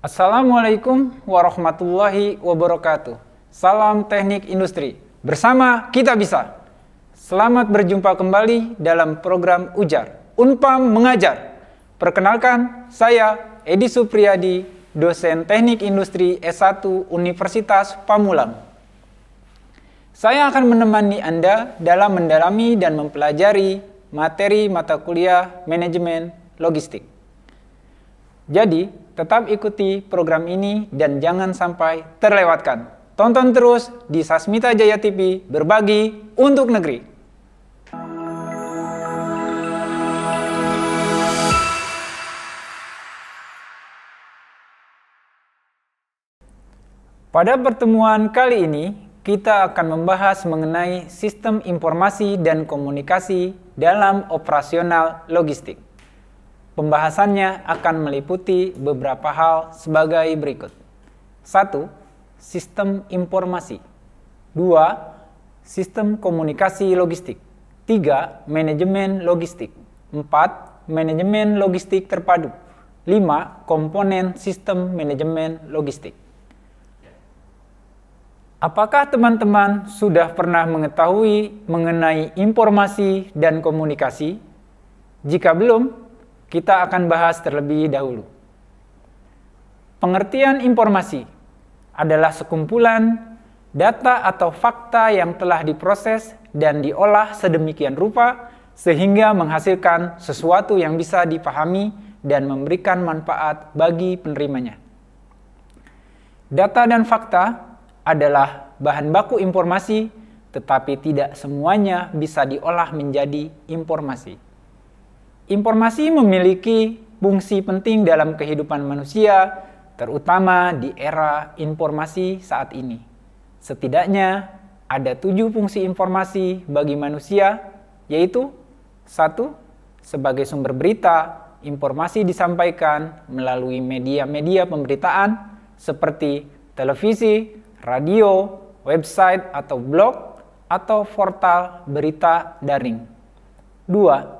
Assalamualaikum warahmatullahi wabarakatuh. Salam teknik industri. Bersama kita bisa. Selamat berjumpa kembali dalam program Ujar. Unpam mengajar. Perkenalkan, saya Edi Supriyadi, dosen teknik industri S1 Universitas Pamulang. Saya akan menemani Anda dalam mendalami dan mempelajari materi mata kuliah manajemen logistik. Jadi, tetap ikuti program ini dan jangan sampai terlewatkan. Tonton terus di Sasmita Jaya TV, berbagi untuk negeri. Pada pertemuan kali ini, kita akan membahas mengenai sistem informasi dan komunikasi dalam operasional logistik. Pembahasannya akan meliputi beberapa hal sebagai berikut. 1. Sistem informasi. 2. Sistem komunikasi logistik. 3. Manajemen logistik. 4. Manajemen logistik terpadu. 5. Komponen sistem manajemen logistik. Apakah teman-teman sudah pernah mengetahui mengenai informasi dan komunikasi? Jika belum, kita akan bahas terlebih dahulu. Pengertian informasi adalah sekumpulan data atau fakta yang telah diproses dan diolah sedemikian rupa sehingga menghasilkan sesuatu yang bisa dipahami dan memberikan manfaat bagi penerimanya. Data dan fakta adalah bahan baku informasi, tetapi tidak semuanya bisa diolah menjadi informasi. Informasi memiliki fungsi penting dalam kehidupan manusia, terutama di era informasi saat ini. Setidaknya ada 7 fungsi informasi bagi manusia, yaitu 1. Sebagai sumber berita, informasi disampaikan melalui media-media pemberitaan seperti televisi, radio, website atau blog, atau portal berita daring. 2.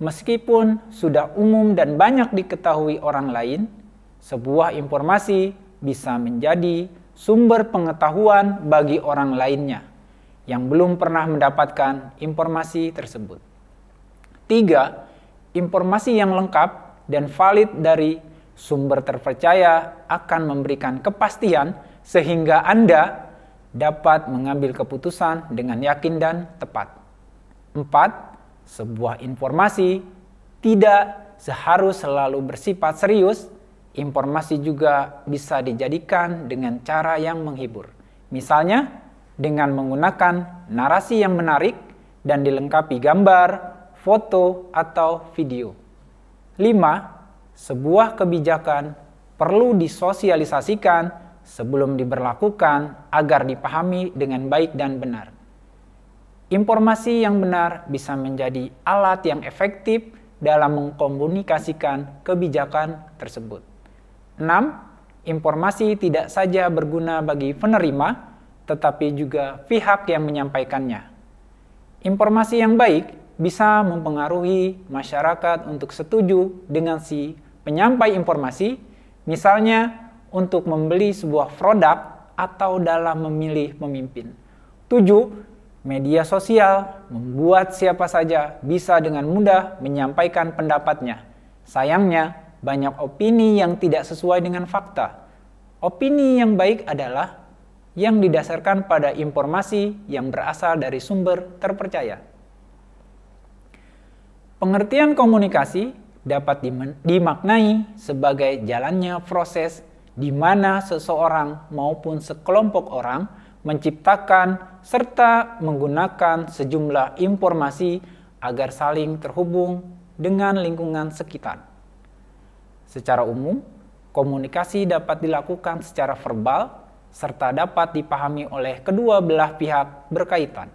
Meskipun sudah umum dan banyak diketahui orang lain, sebuah informasi bisa menjadi sumber pengetahuan bagi orang lainnya yang belum pernah mendapatkan informasi tersebut. 3. Informasi yang lengkap dan valid dari sumber terpercaya akan memberikan kepastian sehingga Anda dapat mengambil keputusan dengan yakin dan tepat. 4. Sebuah informasi tidak seharus selalu bersifat serius. Informasi juga bisa dijadikan dengan cara yang menghibur. Misalnya, dengan menggunakan narasi yang menarik dan dilengkapi gambar, foto, atau video. 5. Sebuah kebijakan perlu disosialisasikan sebelum diberlakukan agar dipahami dengan baik dan benar. Informasi yang benar bisa menjadi alat yang efektif dalam mengkomunikasikan kebijakan tersebut. 6. Informasi tidak saja berguna bagi penerima, tetapi juga pihak yang menyampaikannya. Informasi yang baik bisa mempengaruhi masyarakat untuk setuju dengan si penyampai informasi, misalnya untuk membeli sebuah produk atau dalam memilih pemimpin. 7. Media sosial membuat siapa saja bisa dengan mudah menyampaikan pendapatnya. Sayangnya, banyak opini yang tidak sesuai dengan fakta. Opini yang baik adalah yang didasarkan pada informasi yang berasal dari sumber terpercaya. Pengertian komunikasi dapat dimaknai sebagai jalannya proses di mana seseorang maupun sekelompok orang menciptakan serta menggunakan sejumlah informasi agar saling terhubung dengan lingkungan sekitar. Secara umum, komunikasi dapat dilakukan secara verbal serta dapat dipahami oleh kedua belah pihak berkaitan.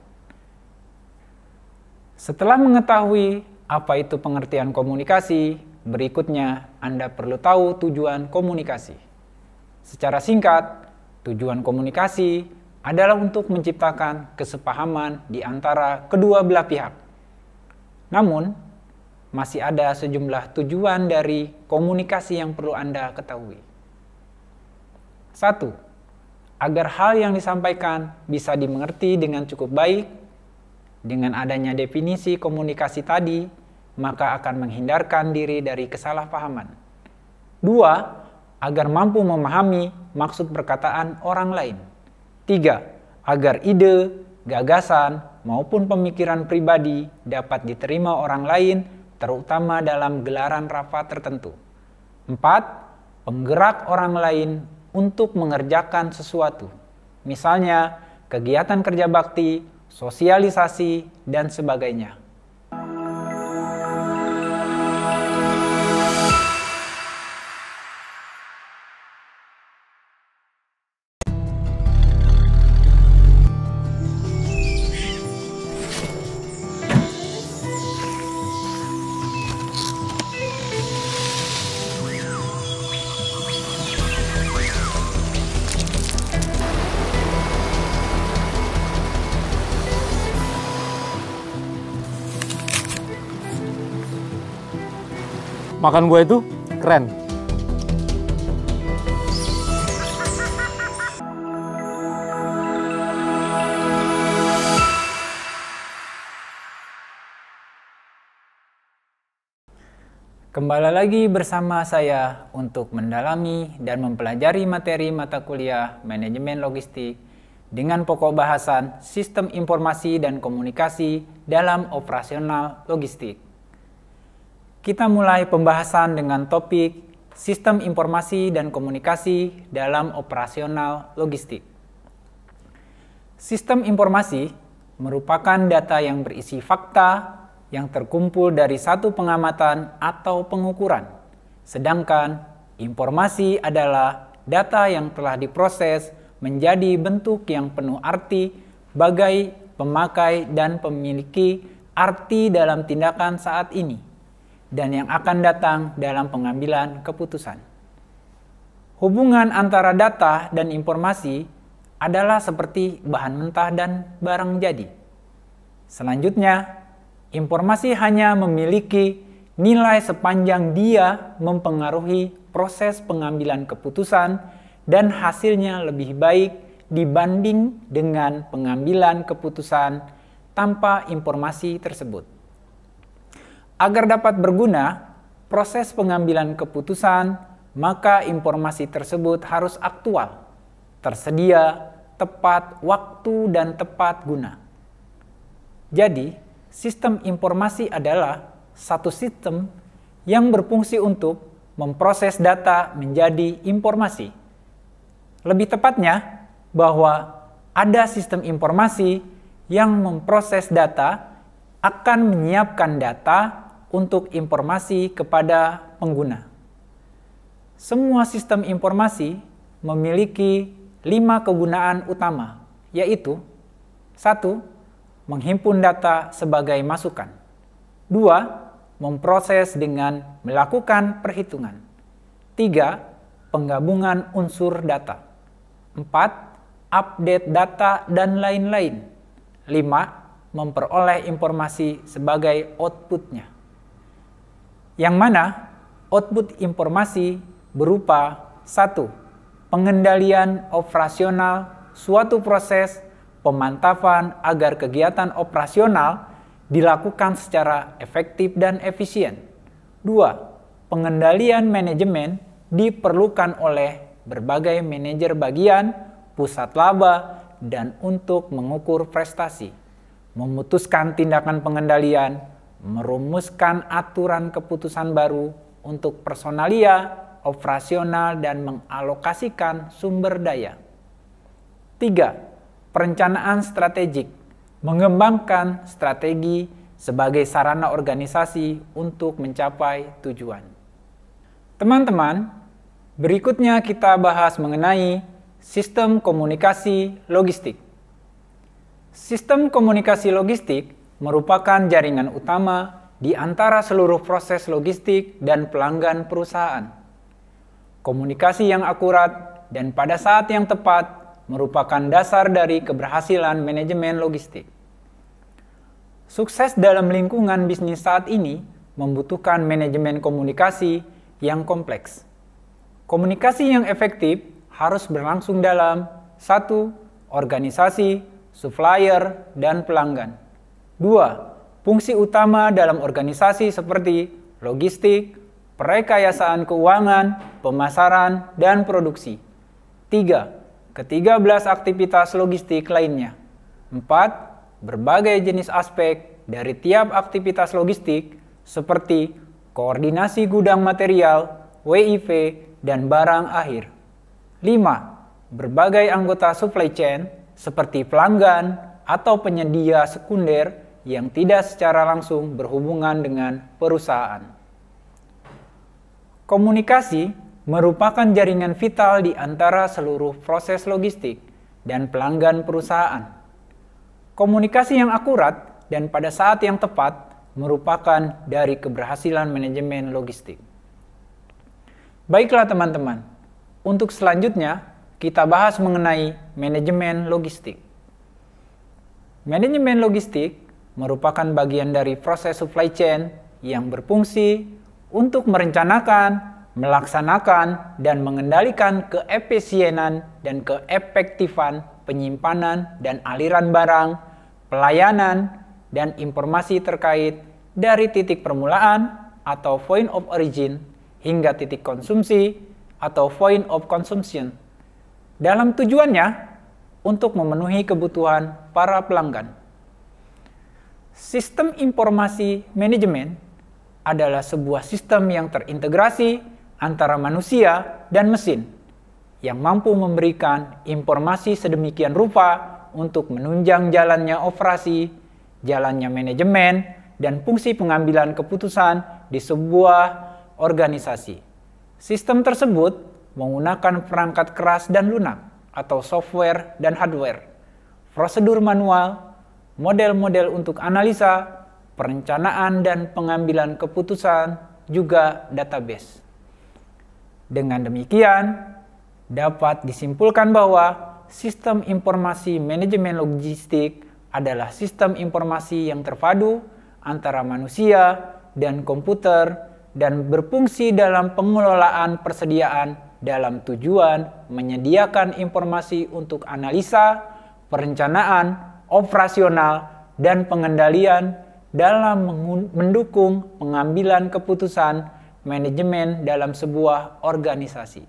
Setelah mengetahui apa itu pengertian komunikasi, berikutnya Anda perlu tahu tujuan komunikasi. Secara singkat, tujuan komunikasi adalah untuk menciptakan kesepahaman di antara kedua belah pihak. Namun, masih ada sejumlah tujuan dari komunikasi yang perlu Anda ketahui. 1. Agar hal yang disampaikan bisa dimengerti dengan cukup baik. Dengan adanya definisi komunikasi tadi, maka akan menghindarkan diri dari kesalahpahaman. 2. Agar mampu memahami maksud perkataan orang lain. 3. Agar ide, gagasan, maupun pemikiran pribadi dapat diterima orang lain, terutama dalam gelaran rapat tertentu. 4. Penggerak orang lain untuk mengerjakan sesuatu. Misalnya, kegiatan kerja bakti, sosialisasi, dan sebagainya. Makan gue itu keren. Kembali lagi bersama saya untuk mendalami dan mempelajari materi mata kuliah Manajemen Logistik dengan pokok bahasan Sistem Informasi dan Komunikasi dalam Operasional Logistik. Kita mulai pembahasan dengan topik Sistem Informasi dan Komunikasi dalam Operasional Logistik. Sistem informasi merupakan data yang berisi fakta yang terkumpul dari satu pengamatan atau pengukuran. Sedangkan informasi adalah data yang telah diproses menjadi bentuk yang penuh arti bagai pemakai dan memiliki arti dalam tindakan saat ini dan yang akan datang dalam pengambilan keputusan. Hubungan antara data dan informasi adalah seperti bahan mentah dan barang jadi. Selanjutnya, informasi hanya memiliki nilai sepanjang dia mempengaruhi proses pengambilan keputusan dan hasilnya lebih baik dibanding dengan pengambilan keputusan tanpa informasi tersebut. Agar dapat berguna proses pengambilan keputusan, maka informasi tersebut harus aktual, tersedia, tepat waktu, dan tepat guna. Jadi, sistem informasi adalah satu sistem yang berfungsi untuk memproses data menjadi informasi. Lebih tepatnya, bahwa ada sistem informasi yang memproses data akan menyiapkan data untuk informasi kepada pengguna. Semua sistem informasi memiliki 5 kegunaan utama, yaitu 1. Menghimpun data sebagai masukan. 2. Memproses dengan melakukan perhitungan. 3. Penggabungan unsur data. 4. Update data dan lain-lain. 5. Memperoleh informasi sebagai outputnya. Yang mana output informasi berupa 1. Pengendalian operasional suatu proses pemantauan agar kegiatan operasional dilakukan secara efektif dan efisien. 2. Pengendalian manajemen diperlukan oleh berbagai manajer bagian, pusat laba, dan untuk mengukur prestasi, memutuskan tindakan pengendalian, merumuskan aturan keputusan baru untuk personalia, operasional, dan mengalokasikan sumber daya. 3. Perencanaan strategik, mengembangkan strategi sebagai sarana organisasi untuk mencapai tujuan. Teman-teman, berikutnya kita bahas mengenai sistem komunikasi logistik. Sistem komunikasi logistik merupakan jaringan utama di antara seluruh proses logistik dan pelanggan perusahaan. Komunikasi yang akurat dan pada saat yang tepat merupakan dasar dari keberhasilan manajemen logistik. Sukses dalam lingkungan bisnis saat ini membutuhkan manajemen komunikasi yang kompleks. Komunikasi yang efektif harus berlangsung dalam 1. Organisasi, supplier, dan pelanggan. 2. Fungsi utama dalam organisasi seperti logistik, perekayasaan keuangan, pemasaran, dan produksi. 3. Ke-13 aktivitas logistik lainnya. 4. Berbagai jenis aspek dari tiap aktivitas logistik seperti koordinasi gudang material, WIP, dan barang akhir. 5. Berbagai anggota supply chain seperti pelanggan atau penyedia sekunder yang tidak secara langsung berhubungan dengan perusahaan. Komunikasi merupakan jaringan vital di antara seluruh proses logistik dan pelanggan perusahaan. Komunikasi yang akurat dan pada saat yang tepat merupakan dari keberhasilan manajemen logistik. Baiklah teman-teman, untuk selanjutnya kita bahas mengenai manajemen logistik. Manajemen logistik merupakan bagian dari proses supply chain yang berfungsi untuk merencanakan, melaksanakan, dan mengendalikan keefisienan dan keefektifan penyimpanan dan aliran barang, pelayanan, dan informasi terkait dari titik permulaan atau point of origin hingga titik konsumsi atau point of consumption, dalam tujuannya untuk memenuhi kebutuhan para pelanggan. Sistem informasi manajemen adalah sebuah sistem yang terintegrasi antara manusia dan mesin, yang mampu memberikan informasi sedemikian rupa untuk menunjang jalannya operasi, jalannya manajemen, dan fungsi pengambilan keputusan di sebuah organisasi. Sistem tersebut menggunakan perangkat keras dan lunak atau software dan hardware, prosedur manual, model-model untuk analisa, perencanaan dan pengambilan keputusan, juga database. Dengan demikian, dapat disimpulkan bahwa sistem informasi manajemen logistik adalah sistem informasi yang terpadu antara manusia dan komputer dan berfungsi dalam pengelolaan persediaan dalam tujuan menyediakan informasi untuk analisa, perencanaan, operasional, dan pengendalian dalam mendukung pengambilan keputusan manajemen dalam sebuah organisasi.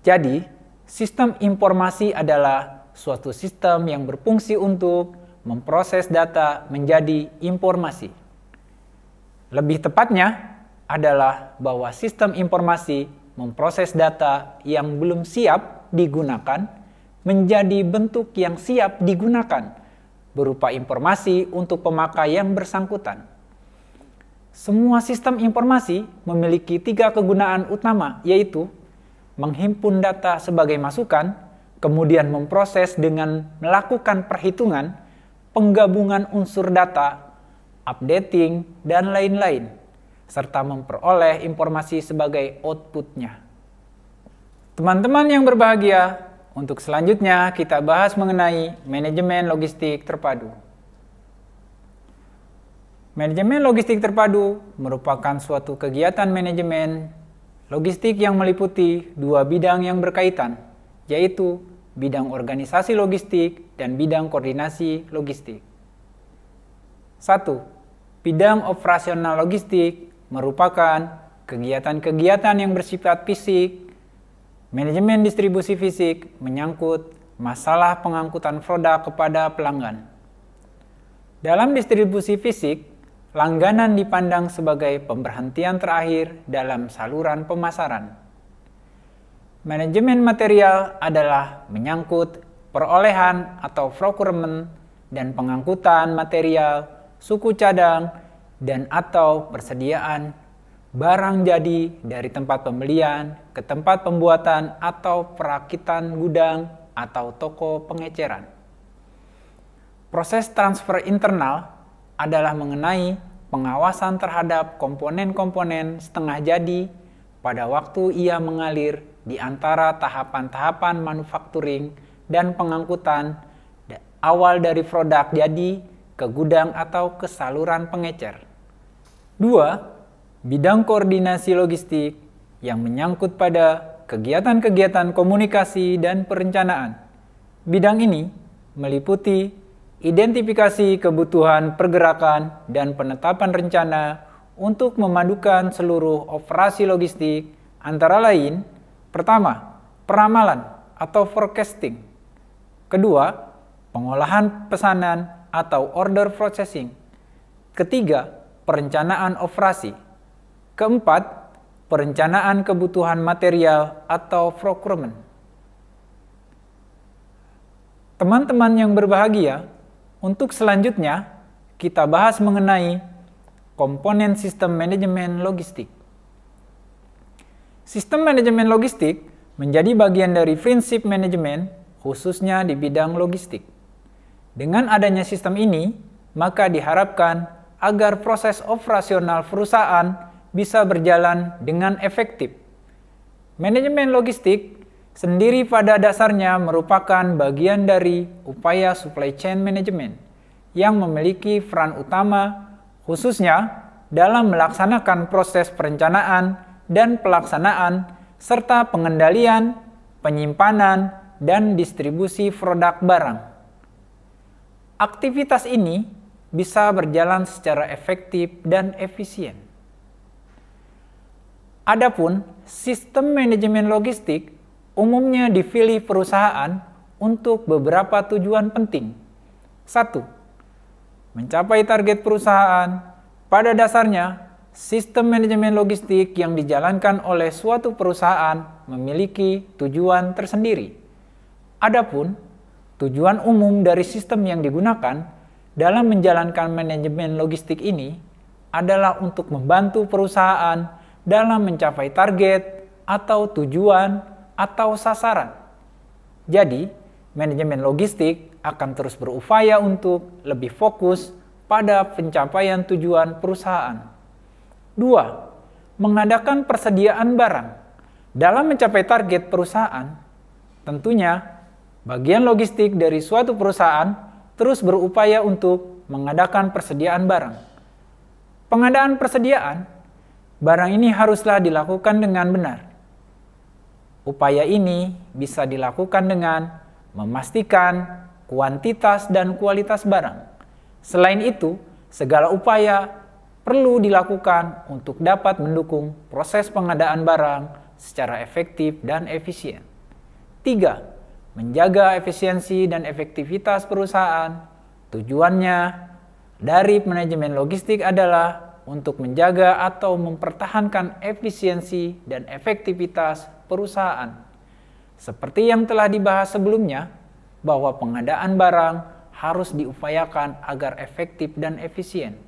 Jadi, sistem informasi adalah suatu sistem yang berfungsi untuk memproses data menjadi informasi. Lebih tepatnya adalah bahwa sistem informasi memproses data yang belum siap digunakan menjadi bentuk yang siap digunakan berupa informasi untuk pemakai yang bersangkutan. Semua sistem informasi memiliki 3 kegunaan utama, yaitu menghimpun data sebagai masukan, kemudian memproses dengan melakukan perhitungan, penggabungan unsur data, updating, dan lain-lain, serta memperoleh informasi sebagai outputnya. Teman-teman yang berbahagia, untuk selanjutnya kita bahas mengenai manajemen logistik terpadu. Manajemen logistik terpadu merupakan suatu kegiatan manajemen logistik yang meliputi 2 bidang yang berkaitan, yaitu bidang organisasi logistik dan bidang koordinasi logistik. 1. Bidang operasional logistik merupakan kegiatan-kegiatan yang bersifat fisik. Manajemen distribusi fisik menyangkut masalah pengangkutan produk kepada pelanggan. Dalam distribusi fisik, langganan dipandang sebagai pemberhentian terakhir dalam saluran pemasaran. Manajemen material adalah menyangkut perolehan atau procurement dan pengangkutan material, suku cadang, dan atau persediaan barang jadi dari tempat pembelian ke tempat pembuatan atau perakitan gudang atau toko pengeceran. Proses transfer internal adalah mengenai pengawasan terhadap komponen-komponen setengah jadi pada waktu ia mengalir di antara tahapan-tahapan manufacturing dan pengangkutan awal dari produk jadi ke gudang atau ke saluran pengecer. 2. Bidang koordinasi logistik yang menyangkut pada kegiatan-kegiatan komunikasi dan perencanaan. Bidang ini meliputi identifikasi kebutuhan pergerakan dan penetapan rencana untuk memadukan seluruh operasi logistik, antara lain, pertama, peramalan atau forecasting. Kedua, pengolahan pesanan atau order processing. Ketiga, perencanaan operasi. Keempat, perencanaan kebutuhan material atau procurement. Teman-teman yang berbahagia, untuk selanjutnya kita bahas mengenai komponen sistem manajemen logistik. Sistem manajemen logistik menjadi bagian dari prinsip manajemen, khususnya di bidang logistik. Dengan adanya sistem ini, maka diharapkan agar proses operasional perusahaan bisa berjalan dengan efektif. Manajemen logistik sendiri pada dasarnya merupakan bagian dari upaya supply chain management yang memiliki peran utama khususnya dalam melaksanakan proses perencanaan dan pelaksanaan serta pengendalian, penyimpanan, dan distribusi produk barang. Aktivitas ini bisa berjalan secara efektif dan efisien. Adapun sistem manajemen logistik umumnya dipilih perusahaan untuk beberapa tujuan penting. 1. Mencapai target perusahaan. Pada dasarnya, sistem manajemen logistik yang dijalankan oleh suatu perusahaan memiliki tujuan tersendiri. Adapun tujuan umum dari sistem yang digunakan dalam menjalankan manajemen logistik ini adalah untuk membantu perusahaan dalam mencapai target atau tujuan atau sasaran. Jadi, manajemen logistik akan terus berupaya untuk lebih fokus pada pencapaian tujuan perusahaan. 2. Mengadakan persediaan barang. Dalam mencapai target perusahaan, tentunya bagian logistik dari suatu perusahaan terus berupaya untuk mengadakan persediaan barang. Pengadaan persediaan, barang ini haruslah dilakukan dengan benar. Upaya ini bisa dilakukan dengan memastikan kuantitas dan kualitas barang. Selain itu, segala upaya perlu dilakukan untuk dapat mendukung proses pengadaan barang secara efektif dan efisien. 3. Menjaga efisiensi dan efektivitas perusahaan. Tujuannya dari manajemen logistik adalah untuk menjaga atau mempertahankan efisiensi dan efektivitas perusahaan. Seperti yang telah dibahas sebelumnya, bahwa pengadaan barang harus diupayakan agar efektif dan efisien.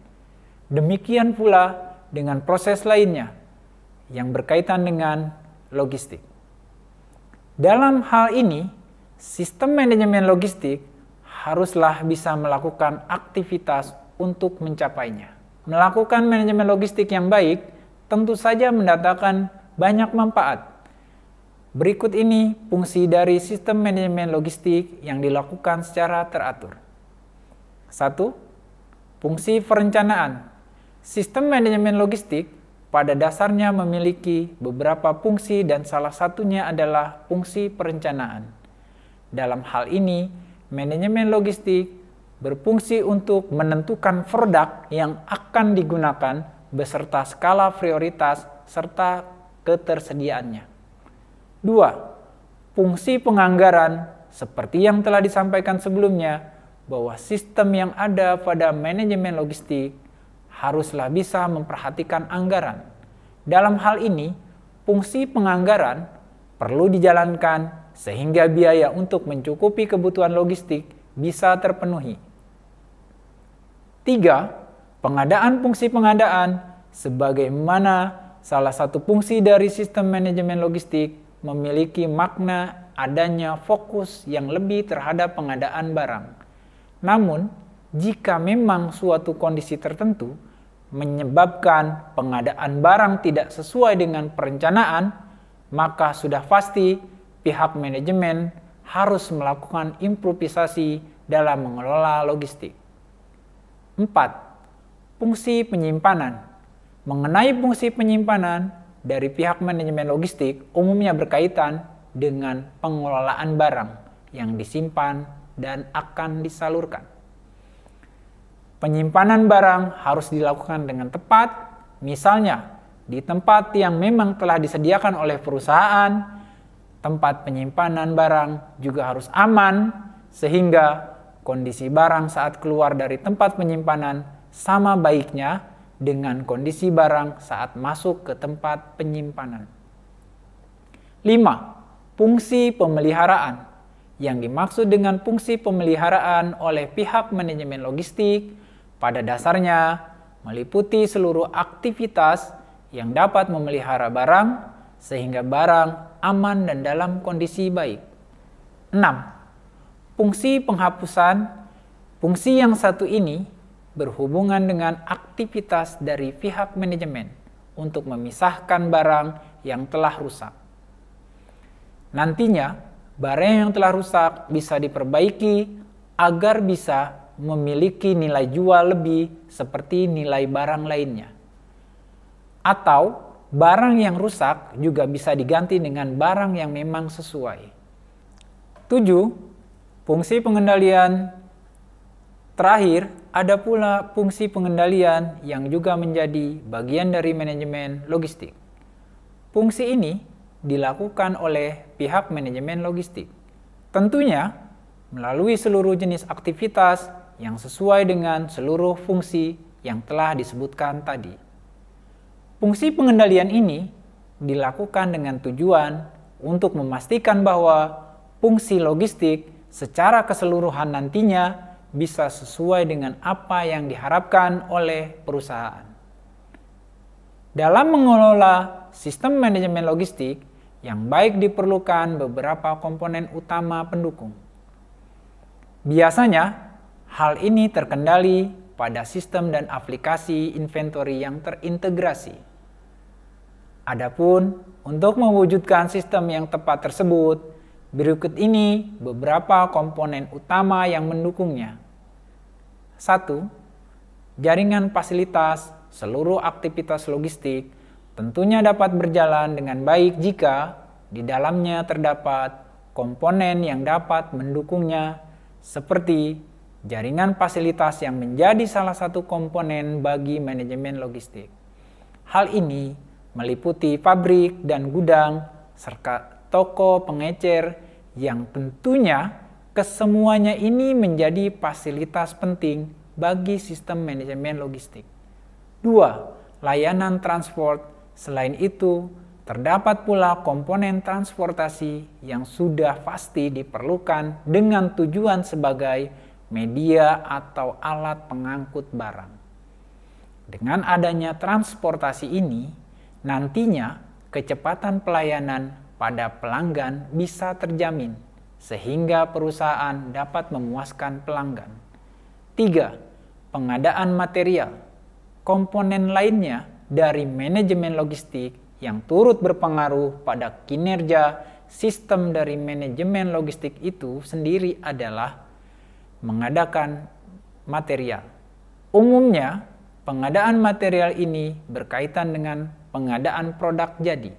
Demikian pula dengan proses lainnya yang berkaitan dengan logistik. Dalam hal ini, sistem manajemen logistik haruslah bisa melakukan aktivitas untuk mencapainya. Melakukan manajemen logistik yang baik tentu saja mendatangkan banyak manfaat. Berikut ini fungsi dari sistem manajemen logistik yang dilakukan secara teratur. 1. Fungsi perencanaan. Sistem manajemen logistik pada dasarnya memiliki beberapa fungsi dan salah satunya adalah fungsi perencanaan. Dalam hal ini, manajemen logistik berfungsi untuk menentukan produk yang akan digunakan beserta skala prioritas serta ketersediaannya. 2. Fungsi penganggaran. Seperti yang telah disampaikan sebelumnya, bahwa sistem yang ada pada manajemen logistik haruslah bisa memperhatikan anggaran. Dalam hal ini, fungsi penganggaran perlu dijalankan sehingga biaya untuk mencukupi kebutuhan logistik bisa terpenuhi. 3. Pengadaan. Fungsi pengadaan sebagaimana salah satu fungsi dari sistem manajemen logistik memiliki makna adanya fokus yang lebih terhadap pengadaan barang. Namun, jika memang suatu kondisi tertentu menyebabkan pengadaan barang tidak sesuai dengan perencanaan, maka sudah pasti pihak manajemen harus melakukan improvisasi dalam mengelola logistik. 4. Fungsi penyimpanan. Mengenai fungsi penyimpanan, dari pihak manajemen logistik umumnya berkaitan dengan pengelolaan barang yang disimpan dan akan disalurkan. Penyimpanan barang harus dilakukan dengan tepat, misalnya di tempat yang memang telah disediakan oleh perusahaan. Tempat penyimpanan barang juga harus aman, sehingga kondisi barang saat keluar dari tempat penyimpanan sama baiknya dengan kondisi barang saat masuk ke tempat penyimpanan. 5. Fungsi pemeliharaan. Yang dimaksud dengan fungsi pemeliharaan oleh pihak manajemen logistik pada dasarnya meliputi seluruh aktivitas yang dapat memelihara barang sehingga barang aman dan dalam kondisi baik. 6. Fungsi penghapusan. Fungsi yang satu ini berhubungan dengan aktivitas dari pihak manajemen untuk memisahkan barang yang telah rusak. Nantinya, barang yang telah rusak bisa diperbaiki agar bisa memiliki nilai jual lebih seperti nilai barang lainnya. Atau barang yang rusak juga bisa diganti dengan barang yang memang sesuai. 7. Fungsi pengendalian. Terakhir, ada pula fungsi pengendalian yang juga menjadi bagian dari manajemen logistik. Fungsi ini dilakukan oleh pihak manajemen logistik. Tentunya melalui seluruh jenis aktivitas yang sesuai dengan seluruh fungsi yang telah disebutkan tadi. Fungsi pengendalian ini dilakukan dengan tujuan untuk memastikan bahwa fungsi logistik secara keseluruhan nantinya bisa sesuai dengan apa yang diharapkan oleh perusahaan. Dalam mengelola sistem manajemen logistik yang baik diperlukan beberapa komponen utama pendukung. Biasanya, hal ini terkendali pada sistem dan aplikasi inventory yang terintegrasi. Adapun untuk mewujudkan sistem yang tepat tersebut, berikut ini beberapa komponen utama yang mendukungnya. 1. Jaringan fasilitas seluruh aktivitas logistik tentunya dapat berjalan dengan baik jika di dalamnya terdapat komponen yang dapat mendukungnya, seperti jaringan fasilitas yang menjadi salah satu komponen bagi manajemen logistik. Hal ini meliputi pabrik dan gudang, serta toko pengecer yang tentunya kesemuanya ini menjadi fasilitas penting bagi sistem manajemen logistik. 2. Layanan transport. Selain itu, terdapat pula komponen transportasi yang sudah pasti diperlukan dengan tujuan sebagai media atau alat pengangkut barang. Dengan adanya transportasi ini, nantinya kecepatan pelayanan pada pelanggan bisa terjamin, sehingga perusahaan dapat memuaskan pelanggan. 3. Pengadaan material. Komponen lainnya dari manajemen logistik yang turut berpengaruh pada kinerja sistem dari manajemen logistik itu sendiri adalah mengadakan material. Umumnya, pengadaan material ini berkaitan dengan pengadaan produk jadi.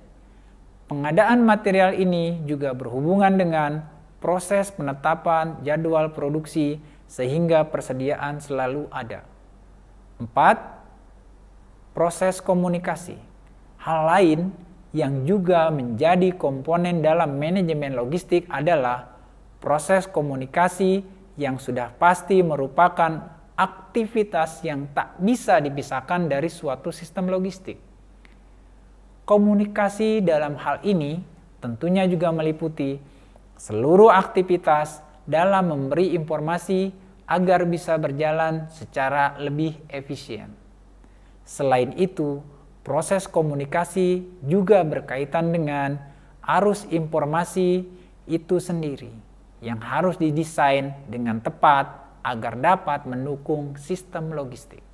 Pengadaan material ini juga berhubungan dengan proses penetapan jadwal produksi sehingga persediaan selalu ada. 4. Proses komunikasi. Hal lain yang juga menjadi komponen dalam manajemen logistik adalah proses komunikasi yang sudah pasti merupakan aktivitas yang tak bisa dipisahkan dari suatu sistem logistik. Komunikasi dalam hal ini tentunya juga meliputi seluruh aktivitas dalam memberi informasi agar bisa berjalan secara lebih efisien. Selain itu, proses komunikasi juga berkaitan dengan arus informasi itu sendiri yang harus didesain dengan tepat agar dapat mendukung sistem logistik.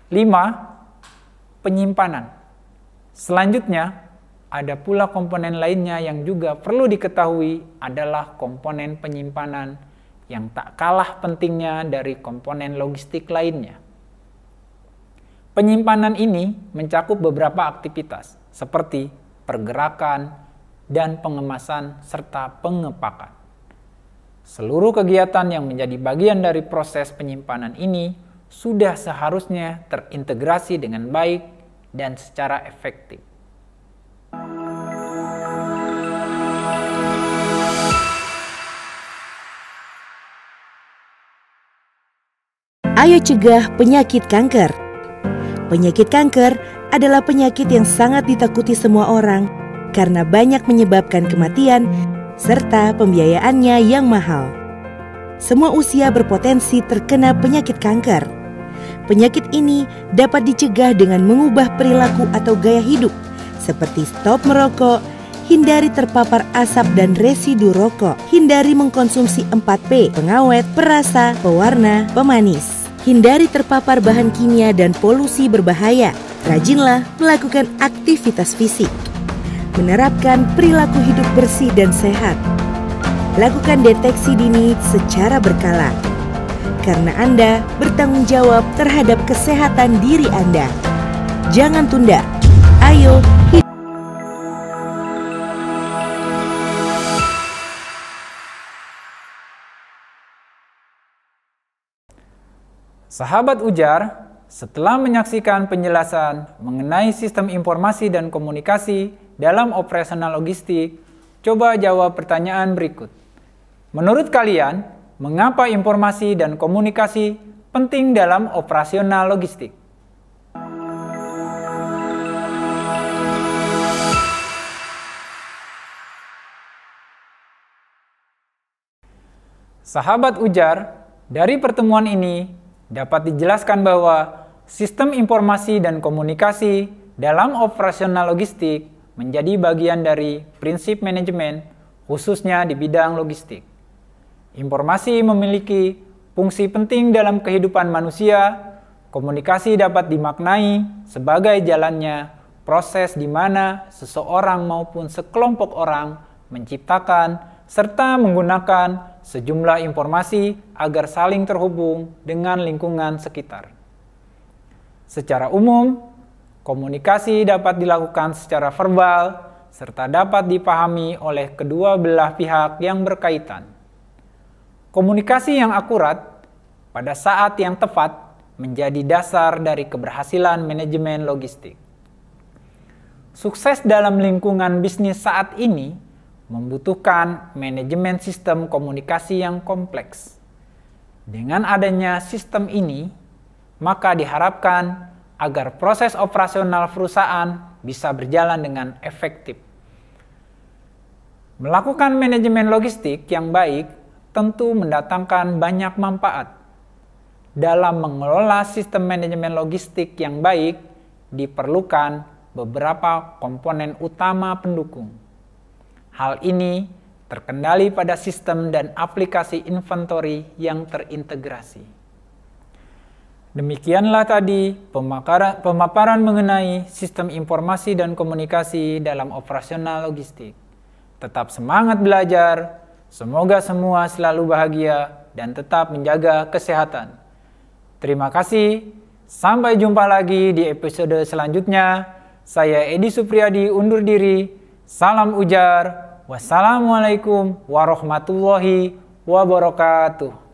5. Penyimpanan. Selanjutnya, ada pula komponen lainnya yang juga perlu diketahui adalah komponen penyimpanan yang tak kalah pentingnya dari komponen logistik lainnya. Penyimpanan ini mencakup beberapa aktivitas seperti pergerakan dan pengemasan serta pengepakan. Seluruh kegiatan yang menjadi bagian dari proses penyimpanan ini sudah seharusnya terintegrasi dengan baik dan secara efektif. Ayo cegah penyakit kanker. Penyakit kanker adalah penyakit yang sangat ditakuti semua orang karena banyak menyebabkan kematian serta pembiayaannya yang mahal. Semua usia berpotensi terkena penyakit kanker. Penyakit ini dapat dicegah dengan mengubah perilaku atau gaya hidup seperti stop merokok, hindari terpapar asap dan residu rokok, hindari mengkonsumsi 4P, pengawet, perasa, pewarna, pemanis. Hindari terpapar bahan kimia dan polusi berbahaya. Rajinlah melakukan aktivitas fisik. Menerapkan perilaku hidup bersih dan sehat. Lakukan deteksi dini secara berkala. Karena Anda bertanggung jawab terhadap kesehatan diri Anda. Jangan tunda. Ayo Sahabat Ujar, setelah menyaksikan penjelasan mengenai sistem informasi dan komunikasi dalam operasional logistik, coba jawab pertanyaan berikut. Menurut kalian, mengapa informasi dan komunikasi penting dalam operasional logistik? Sahabat Ujar, dari pertemuan ini dapat dijelaskan bahwa sistem informasi dan komunikasi dalam operasional logistik menjadi bagian dari prinsip manajemen, khususnya di bidang logistik. Informasi memiliki fungsi penting dalam kehidupan manusia. Komunikasi dapat dimaknai sebagai jalannya proses di mana seseorang maupun sekelompok orang menciptakan serta menggunakan sejumlah informasi agar saling terhubung dengan lingkungan sekitar. Secara umum, komunikasi dapat dilakukan secara verbal serta dapat dipahami oleh kedua belah pihak yang berkaitan. Komunikasi yang akurat pada saat yang tepat menjadi dasar dari keberhasilan manajemen logistik. Sukses dalam lingkungan bisnis saat ini membutuhkan manajemen sistem komunikasi yang kompleks. Dengan adanya sistem ini, maka diharapkan agar proses operasional perusahaan bisa berjalan dengan efektif. Melakukan manajemen logistik yang baik tentu mendatangkan banyak manfaat. Dalam mengelola sistem manajemen logistik yang baik, diperlukan beberapa komponen utama pendukung. Hal ini terkendali pada sistem dan aplikasi inventory yang terintegrasi. Demikianlah tadi pemaparan mengenai sistem informasi dan komunikasi dalam operasional logistik. Tetap semangat belajar, semoga semua selalu bahagia dan tetap menjaga kesehatan. Terima kasih, sampai jumpa lagi di episode selanjutnya. Saya Edi Supriyadi undur diri, salam Ujar. Wassalamualaikum warahmatullahi wabarakatuh.